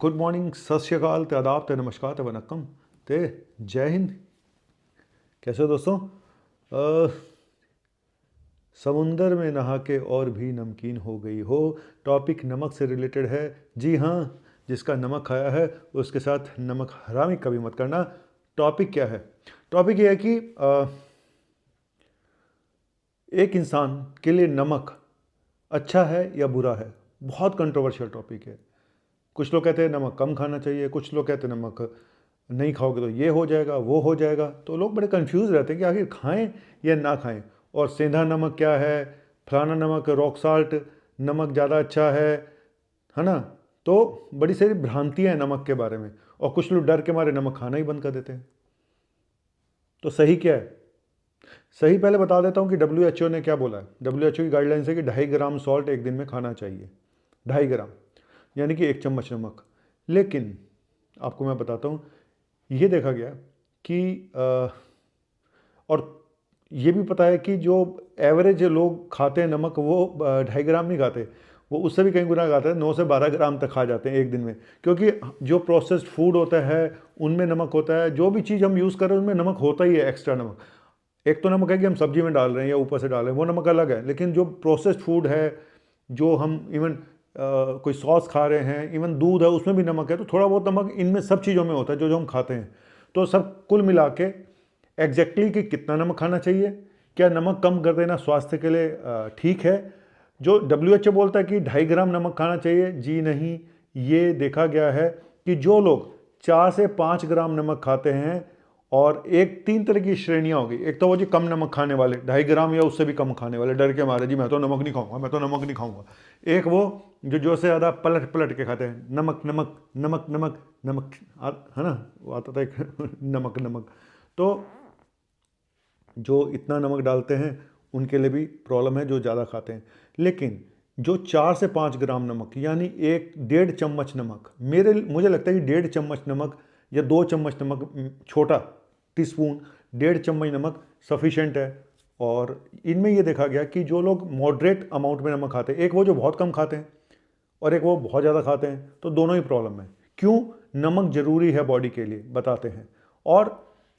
Good morning, सत श्री अकाल, ते आदाब, ते नमस्कार, ते वनक्कम, ते जय हिंद। कैसे हो दोस्तों? समुंदर में नहा के और भी नमकीन हो गई हो। टॉपिक नमक से रिलेटेड है। जी हाँ, जिसका नमक खाया है उसके साथ नमक हरामी कभी मत करना। टॉपिक क्या है? टॉपिक ये है कि एक इंसान के लिए नमक अच्छा है या बुरा है। बहुत कंट्रोवर्शियल टॉपिक है। कुछ लोग कहते हैं नमक कम खाना चाहिए, कुछ लोग कहते हैं नमक नहीं खाओगे तो ये हो जाएगा, वो हो जाएगा। तो लोग बड़े कंफ्यूज रहते हैं कि आखिर खाएं या ना खाएं। और सेंधा नमक क्या है, फलाना नमक, रॉक साल्ट नमक ज़्यादा अच्छा है ना। तो बड़ी सारी भ्रांतियाँ हैं नमक के बारे में, और कुछ लोग डर के मारे नमक खाना ही बंद कर देते हैं। तो सही क्या है? सही पहले बता देता हूँ कि WHO ने क्या बोला है। WHO की गाइडलाइंस है कि 2.5 ग्राम सॉल्ट एक दिन में खाना चाहिए। 2.5 ग्राम यानी कि 1 चम्मच नमक। लेकिन आपको मैं बताता हूँ, ये देखा गया कि और ये भी पता है कि जो एवरेज लोग खाते हैं नमक, वो 2.5 ग्राम नहीं खाते, वो उससे भी कहीं गुना खाते हैं। 9 से 12 ग्राम तक खा जाते हैं एक दिन में। क्योंकि जो प्रोसेस्ड फूड होता है उनमें नमक होता है। जो भी चीज़ हम यूज़ कर रहे हैं उनमें नमक होता ही है, एक्स्ट्रा नमक। एक तो नमक है कि हम सब्जी में डाल रहे हैं या ऊपर से डाल रहे हैं, वो नमक अलग है। लेकिन जो प्रोसेस्ड फूड है, जो हम इवन कोई सॉस खा रहे हैं, इवन दूध है, उसमें भी नमक है। तो थोड़ा बहुत नमक इनमें सब चीज़ों में होता है जो जो हम खाते हैं। तो सब कुल मिला के एग्जैक्टली कि कितना नमक खाना चाहिए, क्या नमक कम कर देना स्वास्थ्य के लिए ठीक है। जो WHO बोलता है कि 2.5 ग्राम नमक खाना चाहिए, जी नहीं। ये देखा गया है कि जो लोग 4 से 5 ग्राम नमक खाते हैं, और एक 3 तरह की श्रेणियाँ होगी। एक तो वो जी कम नमक खाने वाले, 2.5 ग्राम या उससे भी कम खाने वाले, डर के मारे जी मैं तो नमक नहीं खाऊंगा, मैं तो नमक नहीं खाऊंगा। एक वो जो से ज़्यादा पलट पलट के खाते हैं, नमक नमक नमक नमक नमक, है ना, वो आता था एक नमक नमक। तो जो इतना नमक डालते हैं उनके लिए भी प्रॉब्लम है, जो ज़्यादा खाते हैं। लेकिन जो 4 से 5 ग्राम नमक, यानी 1-1.5 चम्मच नमक, मुझे लगता है कि 1.5 चम्मच नमक या 2 चम्मच नमक, छोटा टीस्पून, 1.5 चम्मच नमक सफिशेंट है। और इनमें ये देखा गया कि जो लोग मॉडरेट अमाउंट में नमक खाते हैं, एक वो जो बहुत कम खाते हैं और एक वो बहुत ज़्यादा खाते हैं, तो दोनों ही प्रॉब्लम है। क्यों नमक ज़रूरी है बॉडी के लिए, बताते हैं। और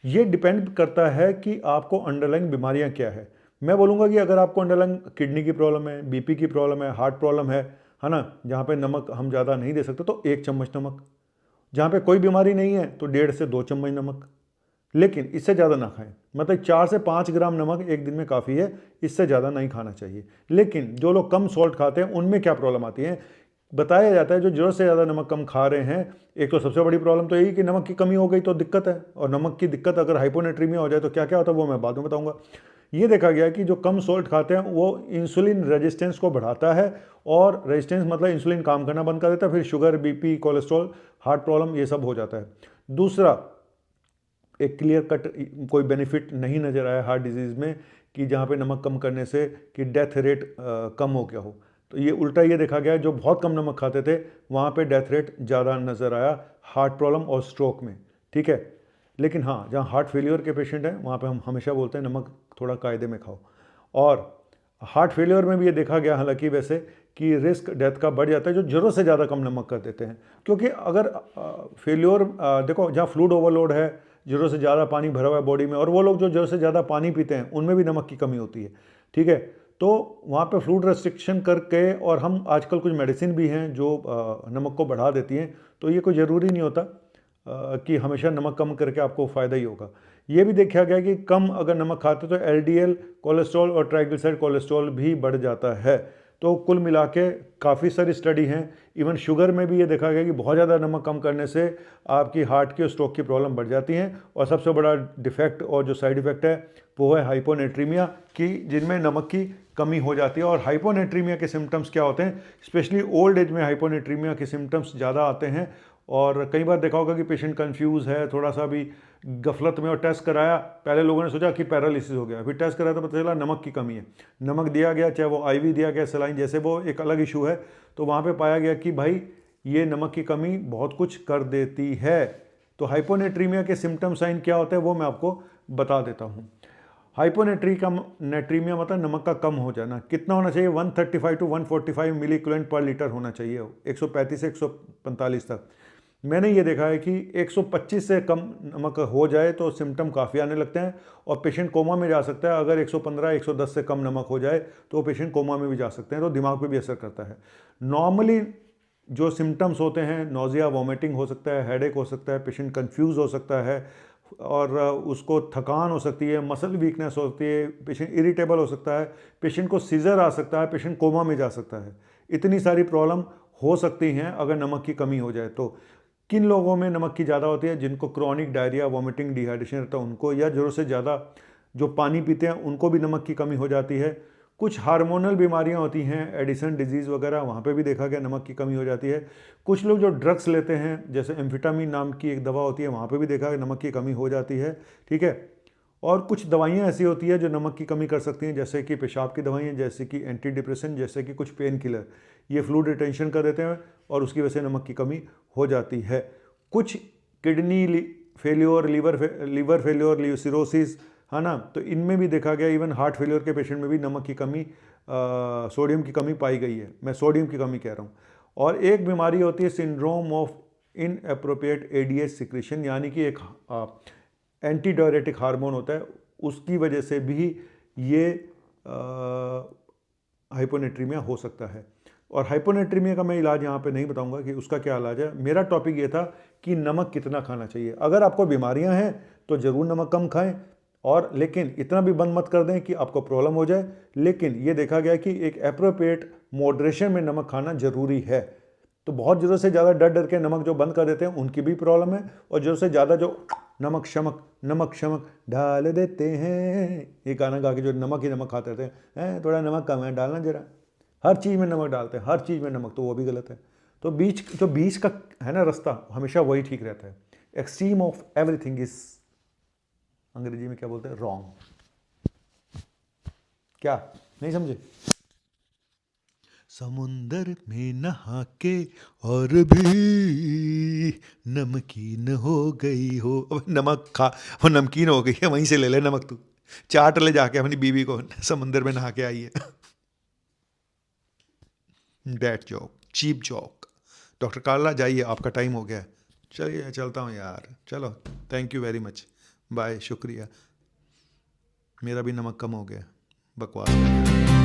ये डिपेंड करता है कि आपको अंडरलाइंग बीमारियां क्या है। मैं बोलूँगा कि अगर आपको अंडरलाइंग किडनी की प्रॉब्लम है, बीपी की प्रॉब्लम है, हार्ट प्रॉब्लम है ना, जहाँ पे नमक हम ज़्यादा नहीं दे सकते, तो 1 चम्मच नमक। जहाँ पे कोई बीमारी नहीं है तो 1.5 से 2 चम्मच नमक। लेकिन इससे ज़्यादा ना खाएं। मतलब 4 से 5 ग्राम नमक एक दिन में काफ़ी है, इससे ज़्यादा नहीं खाना चाहिए। लेकिन जो लोग कम सॉल्ट खाते हैं उनमें क्या प्रॉब्लम आती है, बताया जाता है जो ज़रूरत से ज़्यादा नमक कम खा रहे हैं, एक तो सबसे बड़ी प्रॉब्लम तो यही कि नमक की कमी हो गई तो दिक्कत है। और नमक की दिक्कत अगर हाइपोनेट्रीमिया हो जाए तो क्या क्या होता है वो मैं बाद में बताऊंगा। ये देखा गया है कि जो कम सॉल्ट खाते हैं वो इंसुलिन रेजिस्टेंस को बढ़ाता है, और रेजिस्टेंस मतलब इंसुलिन काम करना बंद कर देता है, फिर sugar, BP, cholesterol, heart problem, ये सब हो जाता है। दूसरा, एक क्लियर कट कोई बेनिफिट नहीं नज़र आया हार्ट डिजीज़ में कि जहाँ पे नमक कम करने से कि डेथ रेट कम हो गया हो। तो ये उल्टा ये देखा गया है, जो बहुत कम नमक खाते थे वहाँ पे डेथ रेट ज़्यादा नज़र आया हार्ट प्रॉब्लम और स्ट्रोक में। ठीक है। लेकिन हाँ, जहाँ हार्ट फेलियर के पेशेंट हैं वहाँ पे हम हमेशा बोलते हैं नमक थोड़ा कायदे में खाओ। और हार्ट फेलियर में भी ये देखा गया हालांकि वैसे कि रिस्क डेथ का बढ़ जाता है जो ज़रूरत से ज़्यादा कम नमक कर देते हैं। क्योंकि अगर फेलियर, देखो जहाँ फ्लूइड ओवरलोड है, ज़रूरत से ज़्यादा पानी भरा हुआ है बॉडी में, और वो लोग जो ज़रूरत से ज़्यादा पानी पीते हैं उनमें भी नमक की कमी होती है। ठीक है। तो वहाँ पे फ्लूइड रेस्ट्रिक्शन करके, और हम आजकल कुछ मेडिसिन भी हैं जो नमक को बढ़ा देती हैं। तो ये कोई ज़रूरी नहीं होता कि हमेशा नमक कम करके आपको फ़ायदा ही होगा। ये भी देखा गया कि कम अगर नमक खाते तो LDL कोलेस्ट्रॉल और ट्राइग्लिसराइड कोलेस्ट्रॉल भी बढ़ जाता है। तो कुल मिला के काफ़ी सारी स्टडी हैं। इवन शुगर में भी ये देखा गया कि बहुत ज़्यादा नमक कम करने से आपकी हार्ट की और स्ट्रोक की प्रॉब्लम बढ़ जाती हैं। और सबसे बड़ा डिफेक्ट और जो साइड इफेक्ट है वो है हाइपोनेट्रीमिया की, जिनमें नमक की कमी हो जाती है। और हाइपोनेट्रीमिया के सिम्टम्स क्या होते हैं, स्पेशली ओल्ड एज में हाइपोनेट्रीमिया के सिम्टम्स ज़्यादा आते हैं। और कई बार देखा होगा कि पेशेंट कंफ्यूज है थोड़ा सा भी गफलत में, और टेस्ट कराया, पहले लोगों ने सोचा कि पैरालिसिस हो गया, फिर टेस्ट कराया तो पता चला नमक की कमी है। नमक दिया गया, चाहे वो IV दिया गया, सलाइन, जैसे वो एक अलग इशू है। तो वहाँ पे पाया गया कि भाई ये नमक की कमी बहुत कुछ कर देती है। तो हाइपोनेट्रीमिया के सिम्टम साइन क्या होते हैं वो मैं आपको बता देता हूँ। नेट्रीमिया मतलब नमक का कम हो जाना। कितना होना चाहिए? 135 to 145 मिली इक्विवेलेंट पर लीटर होना चाहिए, 135 से 145 तक। मैंने ये देखा है कि 125 से कम नमक हो जाए तो सिम्टम काफ़ी आने लगते हैं और पेशेंट कोमा में जा सकता है। अगर 115 110 से कम नमक हो जाए तो पेशेंट कोमा में भी जा सकते हैं, तो दिमाग पे भी असर करता है। नॉर्मली जो सिम्टम्स होते हैं, नोज़िया, वॉमिटिंग हो सकता है, हेडेक हो सकता है, पेशेंट कंफ्यूज हो सकता है और उसको थकान हो सकती है, मसल वीकनेस होती है, पेशेंट इरिटेबल हो सकता है, पेशेंट को सीजर आ सकता है, पेशेंट कोमा में जा सकता है। इतनी सारी प्रॉब्लम हो सकती हैं अगर नमक की कमी हो जाए तो। किन लोगों में नमक की ज़्यादा होती है? जिनको क्रॉनिक डायरिया, वॉमिटिंग, डिहाइड्रेशन रहता है उनको, या ज़रूरत से ज़्यादा जो पानी पीते हैं उनको भी नमक की कमी हो जाती है। कुछ हार्मोनल बीमारियां होती हैं, एडिसन डिजीज़ वगैरह, वहाँ पे भी देखा गया नमक की कमी हो जाती है। कुछ लोग जो ड्रग्स लेते हैं, जैसे एम्फिटामिन नाम की एक दवा होती है, वहाँ पे भी देखा गया नमक की कमी हो जाती है। ठीक है। और कुछ दवाइयाँ ऐसी होती है जो नमक की कमी कर सकती हैं, जैसे कि पेशाब की दवाइयाँ, जैसे कि एंटी डिप्रेशन, जैसे कि कुछ पेन किलर, ये फ्लूइड रिटेंशन कर देते हैं और उसकी वजह से नमक की कमी हो जाती है। कुछ kidney failure, liver failure, cirrhosis, है ना, तो इनमें भी देखा गया, इवन हार्ट फेल्योर के पेशेंट में भी नमक की कमी, सोडियम की कमी पाई गई है। मैं सोडियम की कमी कह रहा हूँ। और एक बीमारी होती है syndrome of inappropriate ADH secretion, यानी कि एक एंटी डायरेटिक हार्मोन होता है, उसकी वजह से भी ये हाइपोनेट्रीमिया हो सकता है। और हाइपोनेट्रीमिया का मैं इलाज यहाँ पे नहीं बताऊंगा कि उसका क्या इलाज है। मेरा टॉपिक ये था कि नमक कितना खाना चाहिए। अगर आपको बीमारियाँ हैं तो ज़रूर नमक कम खाएं, और लेकिन इतना भी बंद मत कर दें कि आपको प्रॉब्लम हो जाए। लेकिन ये देखा गया कि एक एप्रोप्रिएट मॉडरेशन में नमक खाना ज़रूरी है। तो बहुत ज़रूरत से ज़्यादा डर डर के नमक जो बंद कर देते हैं उनकी भी प्रॉब्लम है, और ज़रूरत से ज़्यादा जो नमक शमक डाल देते हैं, ये गाना गा के जो नमक ही नमक खाते थे, हैं थोड़ा नमक कम है, डालना जरा। हर चीज़ में नमक डालते हैं, हर चीज़ में नमक, तो वो भी गलत है। तो बीच का है ना रास्ता, हमेशा वही ठीक रहता है। एक्सट्रीम ऑफ एवरीथिंग इज, अंग्रेजी में क्या बोलते हैं, रॉन्ग। क्या नहीं समझे? समुंदर में नहा के और भी नमकीन हो गई हो। अब नमक खा, वो नमकीन हो गई है, वहीं से ले ले नमक, तू चाट ले जाके अपनी बीवी को, समुंदर में नहा के आई है। That joke, cheap joke. Doctor कार्ला जाइए, आपका टाइम हो गया है। चलिए चलता हूँ यार, चलो, thank you very much, bye, शुक्रिया। मेरा भी नमक कम हो गया, बकवास।